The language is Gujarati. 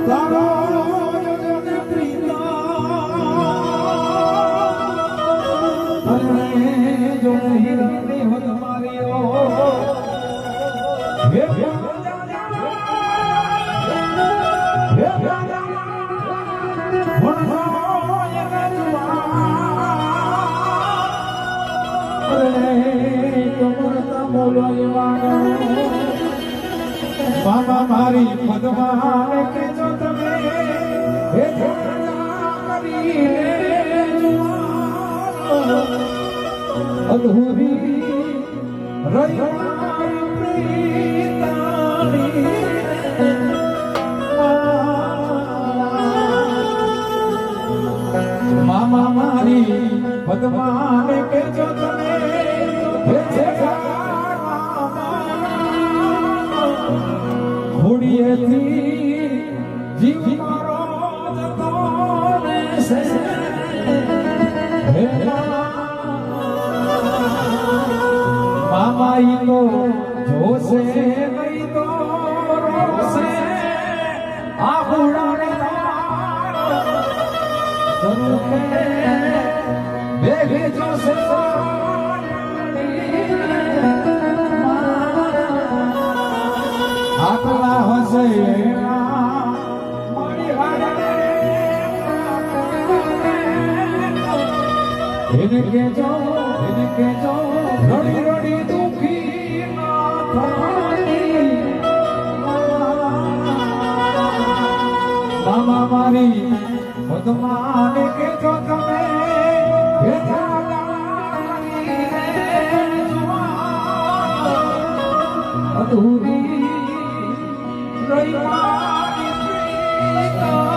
તારો જન પ્રીતા અરે જો હિરણી હોત મારીઓ હે બાબા મારી પદ્માને કેજો તમે હે જોડા કરીને જુઓ અધૂરી રહી પ્રીતાની મામા મારી પદ્માને કેજો તમે હે ઘોડીએથી જીવ મારો જતો રહેશે મામા ઈ તો જોશે નહીં તો રોશે આ હુડાને બેગે જોશે આટલા હશે મારી હારે એને કેજો રડી રડી દુખી ના થાની મામા મારી પદ્માને કેજો તમે અધૂરી રહી મારી પ્રીતાની